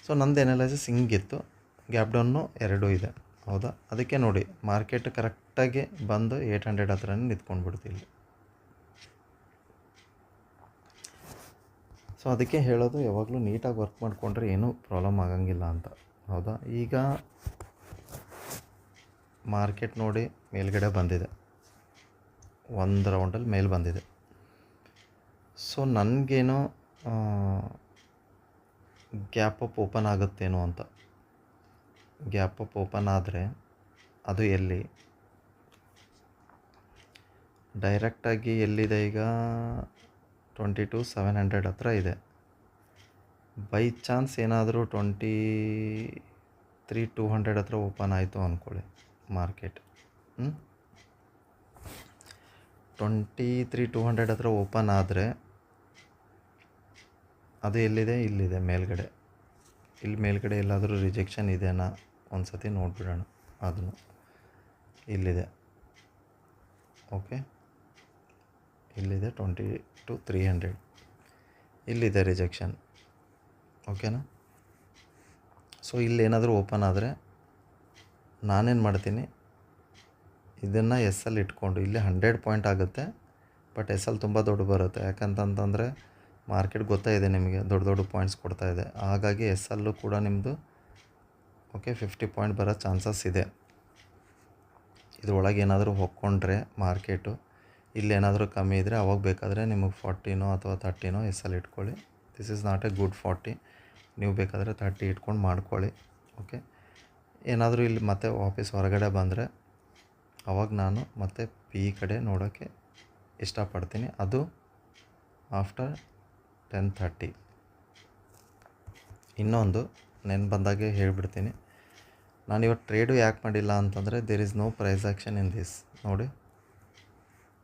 ಸೊ ನಂದು ಎನಾಲಿಸಿಸ್ ಹಿಂಗಿತ್ತು. ಗ್ಯಾಪ್ ಡೌನು 2 ಇದೆ, ಹೌದಾ. ಅದಕ್ಕೆ ನೋಡಿ ಮಾರ್ಕೆಟ್ ಕರೆಕ್ಟಾಗಿ ಬಂದು 800 ಹತ್ರನೇ ನಿಂತ್ಕೊಂಡ್ಬಿಡ್ತು ಇಲ್ಲಿ. ಸೊ ಅದಕ್ಕೆ ಹೇಳೋದು ಯಾವಾಗಲೂ ನೀಟಾಗಿ ವರ್ಕ್ ಮಾಡಿಕೊಂಡ್ರೆ ಏನೂ ಪ್ರಾಬ್ಲಮ್ ಆಗಂಗಿಲ್ಲ ಅಂತ. ಹೌದಾ? ಈಗ ಮಾರ್ಕೆಟ್ ನೋಡಿ ಮೇಲ್ಗಡೆ ಬಂದಿದೆ, ಒಂದು ರೌಂಡಲ್ಲಿ ಮೇಲೆ ಬಂದಿದೆ. ಸೊ ನನಗೇನೋ ಗ್ಯಾಪ್ ಅಪ್ ಓಪನ್ ಆಗುತ್ತೇನೋ ಅಂತ. ಗ್ಯಾಪ್ ಅಪ್ ಓಪನ್ ಆದರೆ ಅದು ಎಲ್ಲಿ ಡೈರೆಕ್ಟಾಗಿ ಎಲ್ಲಿದೆ ಈಗ 22,700 ಹತ್ರ ಇದೆ. ಬೈ ಚಾನ್ಸ್ ಏನಾದರೂ 23,200 ಹತ್ರ ಓಪನ್ ಆಯಿತು ಅಂದ್ಕೊಳ್ಳಿ ಮಾರ್ಕೆಟ್. 23,200 ಹತ್ರ ಓಪನ್ ಆದರೆ ಅದು ಎಲ್ಲಿದೆ? ಇಲ್ಲಿದೆ ಮೇಲ್ಗಡೆ. ಇಲ್ಲಿ ಮೇಲ್ಗಡೆ ಎಲ್ಲಾದರೂ ರಿಜೆಕ್ಷನ್ ಇದೆನಾ ಒಂದು ಸತಿ ನೋಡಿಬಿಡೋಣ. ಅದನ್ನು ಇಲ್ಲಿದೆ. ಓಕೆ, ಇಲ್ಲಿದೆ 22,300, ಇಲ್ಲಿದೆ ರಿಜೆಕ್ಷನ್. ಓಕೆನಾ? ಸೊ ಇಲ್ಲೇನಾದರೂ ಓಪನ್ ಆದರೆ ನಾನೇನು ಮಾಡ್ತೀನಿ, ಇದನ್ನು ಎಸ್ ಎಲ್ ಇಟ್ಕೊಂಡು ಇಲ್ಲಿ 100 ಪಾಯಿಂಟ್ ಆಗುತ್ತೆ. ಬಟ್ ಎಸ್ ಎಲ್ ತುಂಬ ದೊಡ್ಡ ಬರುತ್ತೆ. ಯಾಕಂತಂತಂದರೆ ಮಾರ್ಕೆಟ್ ಗೊತ್ತಾಯಿದೆ ನಿಮಗೆ, ದೊಡ್ಡ ದೊಡ್ಡ ಪಾಯಿಂಟ್ಸ್ ಕೊಡ್ತಾಯಿದೆ. ಹಾಗಾಗಿ ಎಸ್ ಎಲ್ಲು ಕೂಡ ನಿಮ್ಮದು ಓಕೆ 50 ಪಾಯಿಂಟ್ ಬರೋ ಚಾನ್ಸಸ್ ಇದೆ. ಇದ್ರೊಳಗೆ ಏನಾದರೂ ಹೊಕ್ಕೊಂಡ್ರೆ ಮಾರ್ಕೆಟು ಇಲ್ಲೇನಾದರೂ ಕಮ್ಮಿ ಇದ್ದರೆ ಅವಾಗ ಬೇಕಾದರೆ ನಿಮಗೆ 40ನೋ ಅಥವಾ 30ನೋ ಎಸ್ ಎಲ್ ಇಟ್ಕೊಳ್ಳಿ. This is not A good 40. ನೀವು ಬೇಕಾದರೆ 30 ಇಟ್ಕೊಂಡು ಮಾಡ್ಕೊಳ್ಳಿ. ಓಕೆ, ಏನಾದರೂ ಇಲ್ಲಿ ಮತ್ತೆ ವಾಪಸ್ ಹೊರಗಡೆ ಬಂದರೆ ಅವಾಗ ನಾನು ಮತ್ತೆ ಪಿ ಕಡೆ ನೋಡೋಕ್ಕೆ ಇಷ್ಟಪಡ್ತೀನಿ. ಅದು ಆಫ್ಟರ್ 10:30. ಇನ್ನೊಂದು ನೆನ್ಪು ಬಂದಾಗೆ ಹೇಳಿಬಿಡ್ತೀನಿ, ನಾನು ಇವತ್ತು ಟ್ರೇಡು ಯಾಕೆ ಮಾಡಿಲ್ಲ ಅಂತಂದರೆ there is no price action in this. ನೋಡಿ,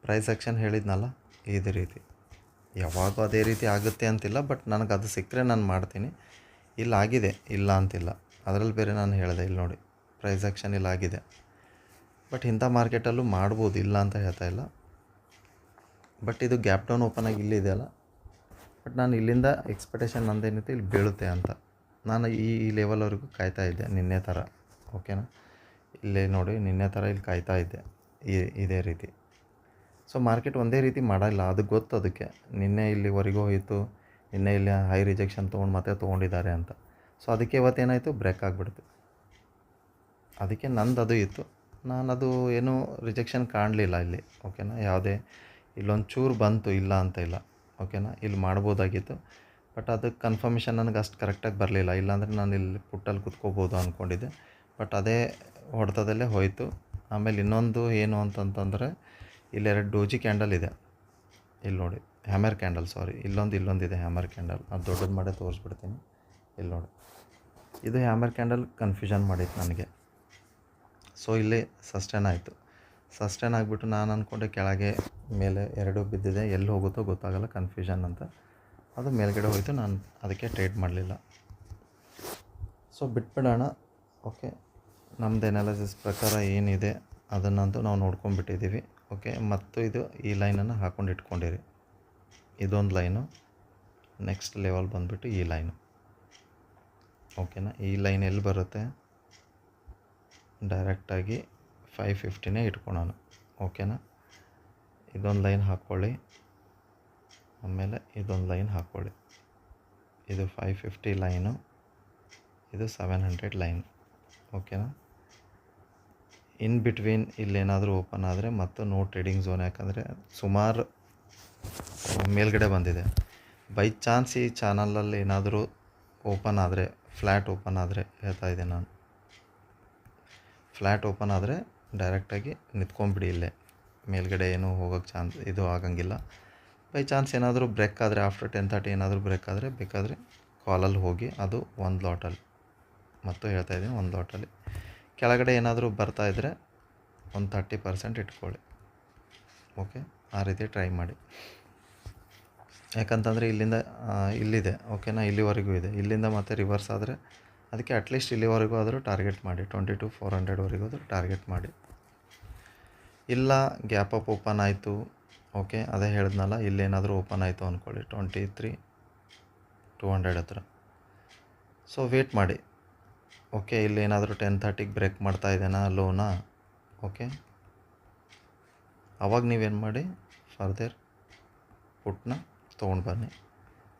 ಪ್ರೈಸ್ ಆ್ಯಕ್ಷನ್ ಹೇಳಿದ್ನಲ್ಲ ಇದೇ ರೀತಿ. ಯಾವಾಗೂ ಅದೇ ರೀತಿ ಆಗುತ್ತೆ ಅಂತಿಲ್ಲ, ಬಟ್ ನನಗೆ ಅದು ಸಿಕ್ಕರೆ ನಾನು ಮಾಡ್ತೀನಿ. ಇಲ್ಲಿ ಆಗಿದೆ, ಇಲ್ಲ ಅಂತಿಲ್ಲ. ಅದರಲ್ಲಿ ಬೇರೆ ನಾನು ಹೇಳಿದೆ, ಇಲ್ಲಿ ನೋಡಿ ಪ್ರೈಸ್ ಆ್ಯಕ್ಷನ್ ಇಲ್ಲಿ ಆಗಿದೆ. ಬಟ್ ಇಂಥ ಮಾರ್ಕೆಟಲ್ಲೂ ಮಾಡ್ಬೋದು, ಇಲ್ಲ ಅಂತ ಹೇಳ್ತಾ ಇಲ್ಲ. ಬಟ್ ಇದು ಗ್ಯಾಪ್ ಡೌನ್ ಓಪನ್ ಆಗಿ ಇಲ್ಲಿದೆ ಅಲ್ಲ, ಬಟ್ ನಾನು ಇಲ್ಲಿಂದ ಎಕ್ಸ್ಪೆಕ್ಟೇಷನ್ ನಂದೇನಿತ್ತು ಇಲ್ಲಿ ಬೀಳುತ್ತೆ ಅಂತ. ನಾನು ಈ ಲೆವೆಲ್ವರೆಗೂ ಕಾಯ್ತಾ ಇದ್ದೆ ನಿನ್ನೆ ಥರ. ಓಕೆನಾ? ಇಲ್ಲೇ ನೋಡಿ ನಿನ್ನೆ ಥರ ಇಲ್ಲಿ ಕಾಯ್ತಾ ಇದ್ದೆ ಇದೇ ರೀತಿ. ಸೊ ಮಾರ್ಕೆಟ್ ಒಂದೇ ರೀತಿ ಮಾಡಲ್ಲ, ಅದು ಗೊತ್ತು ಅದಕ್ಕೆ. ನಿನ್ನೆ ಇಲ್ಲಿವರೆಗೂ ಹೋಯಿತು, ನಿನ್ನೆ ಇಲ್ಲಿ ಹೈ ರಿಜೆಕ್ಷನ್ ತೊಗೊಂಡು ಮತ್ತೆ ತೊಗೊಂಡಿದ್ದಾರೆ ಅಂತ. ಸೊ ಅದಕ್ಕೆ ಇವತ್ತೇನಾಯಿತು, ಬ್ರೇಕ್ ಆಗಿಬಿಡ್ತು. ಅದಕ್ಕೆ ನಂದು ಅದು ಇತ್ತು, ನಾನದು ಏನೂ ರಿಜೆಕ್ಷನ್ ಕಾಣಲಿಲ್ಲ ಇಲ್ಲಿ. ಓಕೆನಾ? ಯಾವುದೇ ಇಲ್ಲೊಂದು ಚೂರು ಬಂತು, ಇಲ್ಲ ಅಂತ ಇಲ್ಲ. ಓಕೆನಾ? ಇಲ್ಲಿ ಮಾಡ್ಬೋದಾಗಿತ್ತು, ಬಟ್ ಅದಕ್ಕೆ ಕನ್ಫರ್ಮೇಷನ್ ನನಗೆ ಅಷ್ಟು ಕರೆಕ್ಟಾಗಿ ಬರಲಿಲ್ಲ. ಇಲ್ಲಾಂದರೆ ನಾನು ಇಲ್ಲಿ ಪುಟ್ಟಲ್ಲಿ ಕುತ್ಕೋಬೋದು ಅಂದ್ಕೊಂಡಿದ್ದೆ. ಬಟ್ ಅದೇ ಹೊಡೆತದಲ್ಲೇ ಹೋಯಿತು. ಆಮೇಲೆ ಇನ್ನೊಂದು ಏನು ಅಂತಂತಂದರೆ ಇಲ್ಲಿ 2 ಡೋಜಿ ಕ್ಯಾಂಡಲ್ ಇದೆ. ಇಲ್ಲಿ ನೋಡಿ, ಹ್ಯಾಮರ್ ಕ್ಯಾಂಡಲ್, ಸಾರಿ, ಇಲ್ಲೊಂದಿದೆ ಹ್ಯಾಮರ್ ಕ್ಯಾಂಡಲ್. ಅದು ದೊಡ್ಡದು ಮಾಡೇ ತೋರಿಸ್ಬಿಡ್ತೀನಿ. ಇಲ್ಲಿ ನೋಡಿ, ಇದು ಹ್ಯಾಮರ್ ಕ್ಯಾಂಡಲ್ ಕನ್ಫ್ಯೂಷನ್ ಮಾಡಿತ್ತು ನನಗೆ. ಸೊ ಇಲ್ಲಿ ಸಸ್ಟೇನ್ ಆಯಿತು. ಸಸ್ಟೇನ್ ಆಗಿಬಿಟ್ಟು ನಾನು ಅಂದ್ಕೊಂಡೆ ಕೆಳಗೆ ಮೇಲೆ ಎರಡೂ ಬಿದ್ದಿದೆ, ಎಲ್ಲಿ ಹೋಗುತ್ತೋ ಗೊತ್ತಾಗಲ್ಲ, ಕನ್ಫ್ಯೂಷನ್ ಅಂತ. ಅದು ಮೇಲ್ಗಡೆ ಹೋಯಿತು, ನಾನು ಅದಕ್ಕೆ ಟ್ರೇಡ್ ಮಾಡಲಿಲ್ಲ. ಸೊ ಬಿಟ್ಬಿಡೋಣ. ಓಕೆ, ನಮ್ಮದು ಎನಾಲಿಸಿಸ್ ಪ್ರಕಾರ ಏನಿದೆ ಅದನ್ನಂತೂ ನಾವು ನೋಡ್ಕೊಂಡ್ಬಿಟ್ಟಿದ್ದೀವಿ. ಓಕೆ, ಮತ್ತು ಇದು ಈ ಲೈನನ್ನು ಹಾಕ್ಕೊಂಡು ಇಟ್ಕೊಂಡಿರಿ. ಇದೊಂದು ಲೈನು, ನೆಕ್ಸ್ಟ್ ಲೆವೆಲ್ ಬಂದುಬಿಟ್ಟು ಈ ಲೈನು. ಓಕೆನಾ? ಈ ಲೈನ್ ಎಲ್ಲಿ ಬರುತ್ತೆ, ಡೈರೆಕ್ಟಾಗಿ 550ನೇ ಇಟ್ಕೊಳ್ಳೋಣ. ಓಕೆನಾ? ಇದೊಂದು ಲೈನ್ ಹಾಕ್ಕೊಳ್ಳಿ, ಆಮೇಲೆ ಇದೊಂದು ಲೈನ್ ಹಾಕ್ಕೊಳ್ಳಿ. ಇದು 550 ಲೈನು, ಇದು 700 ಲೈನ್. ಓಕೆನಾ? ಇನ್ ಬಿಟ್ವೀನ್ ಇಲ್ಲೇನಾದರೂ ಓಪನ್ ಆದರೆ ಮತ್ತು ನೋ ಟ್ರೇಡಿಂಗ್ ಝೋನ್. ಯಾಕಂದರೆ ಸುಮಾರು ಮೇಲ್ಗಡೆ ಬಂದಿದೆ. ಬೈ ಚಾನ್ಸ್ ಈ ಚಾನಲಲ್ಲಿ ಏನಾದರೂ ಓಪನ್ ಆದರೆ, ಫ್ಲ್ಯಾಟ್ ಓಪನ್ ಆದರೆ, ಹೇಳ್ತಾ ಇದ್ದೆ ನಾನು, ಫ್ಲ್ಯಾಟ್ ಓಪನ್ ಆದರೆ ಡೈರೆಕ್ಟಾಗಿ ನಿಂತ್ಕೊಂಬಿಡಿ ಇಲ್ಲೇ. ಮೇಲ್ಗಡೆ ಏನೂ ಹೋಗೋಕ್ಕೆ ಇದು ಆಗಂಗಿಲ್ಲ. ಬೈ ಚಾನ್ಸ್ ಏನಾದರೂ ಬ್ರೇಕ್ ಆದರೆ ಆಫ್ಟರ್ 10:30 ಏನಾದರೂ ಬ್ರೇಕ್ ಆದರೆ ಬೇಕಾದರೆ ಕಾಲಲ್ಲಿ ಹೋಗಿ, ಅದು ಒಂದು ಲಾಟಲ್ಲಿ, ಮತ್ತು ಹೇಳ್ತಾ ಇದ್ದೀನಿ ಒಂದು ಲಾಟಲ್ಲಿ. ಕೆಳಗಡೆ ಏನಾದರೂ ಬರ್ತಾಯಿದ್ರೆ ಒಂದು 30% ಇಟ್ಕೊಳ್ಳಿ. ಓಕೆ, ಆ ರೀತಿ ಟ್ರೈ ಮಾಡಿ. ಯಾಕಂತಂದರೆ ಇಲ್ಲಿಂದ ಇಲ್ಲಿದೆ. ಓಕೆನಾ? ಇಲ್ಲಿವರೆಗೂ ಇದೆ. ಇಲ್ಲಿಂದ ಮತ್ತೆ ರಿವರ್ಸ್ ಆದರೆ ಅದಕ್ಕೆ ಅಟ್ಲೀಸ್ಟ್ ಇಲ್ಲಿವರೆಗೂ ಆದರೂ ಟಾರ್ಗೆಟ್ ಮಾಡಿ, 22,400ವರೆಗೂ ಆದರೂ ಟಾರ್ಗೆಟ್ ಮಾಡಿ. ಇಲ್ಲ ಗ್ಯಾಪ್ ಅಪ್ ಓಪನ್ ಆಯಿತು, ಓಕೆ, ಅದೇ ಹೇಳಿದ್ನಲ್ಲ, ಇಲ್ಲೇನಾದರೂ ಓಪನ್ ಆಯಿತು ಅಂದ್ಕೊಳ್ಳಿ 23,200 ಹತ್ರ. ಸೊ ವೇಟ್ ಮಾಡಿ. ಓಕೆ, ಇಲ್ಲೇನಾದರೂ 10:30ಗೆ ಬ್ರೇಕ್ ಮಾಡ್ತಾ ಇದ್ದೇನಾ ಲೋನಾ? ಓಕೆ, ಅವಾಗ ನೀವೇನು ಮಾಡಿ, ಫರ್ದರ್ ಪುಟ್ನ ತೊಗೊಂಡು ಬನ್ನಿ.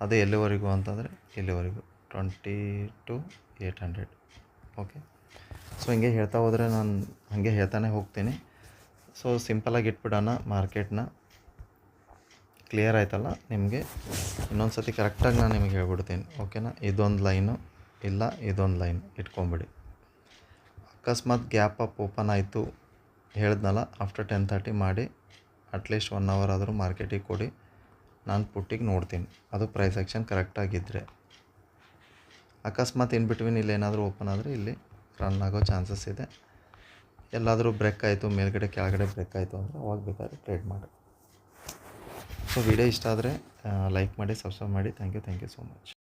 ಅದು ಎಲ್ಲಿವರೆಗೂ ಅಂತಂದರೆ ಇಲ್ಲಿವರೆಗೂ 22,800. ಓಕೆ. ಸೊ ಹಿಂಗೆ ಹೇಳ್ತಾ ಹೋದರೆ ನಾನು ಹಾಗೆ ಹೇಳ್ತಾನೆ ಹೋಗ್ತೀನಿ. ಸೊ ಸಿಂಪಲಾಗಿ ಇಟ್ಬಿಡೋಣ ಮಾರ್ಕೆಟ್ನ. ಕ್ಲಿಯರ್ ಆಯ್ತಲ್ಲ ನಿಮಗೆ? ಇನ್ನೊಂದು ಸತಿ ಕರೆಕ್ಟಾಗಿ ನಾನು ನಿಮಗೆ ಹೇಳ್ಬಿಡ್ತೀನಿ. ಓಕೆನಾ? ಇದೊಂದು ಲೈನು ಇಲ್ಲ ಇದೊಂದು ಲೈನ್ ಇಟ್ಕೊಂಬಿಡಿ. ಅಕಸ್ಮಾತ್ ಗ್ಯಾಪ್ ಅಪ್ ಓಪನ್ ಆಯಿತು ಹೇಳಿದ್ನಲ್ಲ, ಆಫ್ಟರ್ 10:30 ಮಾಡಿ ಅಟ್ಲೀಸ್ಟ್ 1 ಅವರ್ ಆದರೂ ಮಾರ್ಕೆಟಿಗೆ ಕೊಡಿ. ನಾನು ಪುಟ್ಟಿಗೆ ನೋಡ್ತೀನಿ ಅದು ಪ್ರೈಸ್ ಆ್ಯಕ್ಷನ್ ಕರೆಕ್ಟಾಗಿದ್ದರೆ. ಅಕಸ್ಮಾತ್ ಇನ್ ಬಿಟ್ವೀನ್ ಇಲ್ಲಿ ಏನಾದರೂ ಓಪನ್ ಆದರೆ ಇಲ್ಲಿ ರನ್ ಆಗೋ ಚಾನ್ಸಸ್ ಇದೆ. ಎಲ್ಲಾದರೂ ಬ್ರೇಕ್ ಆಯಿತು, ಮೇಲ್ಗಡೆ ಕೆಳಗಡೆ ಬ್ರೇಕ್ ಆಯಿತು ಅಂದರೆ ಅವಾಗ ಬೇಕಾದ್ರೆ ಟ್ರೇಡ್ ಮಾಡಿ. ಸೊ ವಿಡಿಯೋ ಇಷ್ಟ ಆದರೆ ಲೈಕ್ ಮಾಡಿ, ಸಬ್ಸ್ಕ್ರೈಬ್ ಮಾಡಿ. Thank you so much.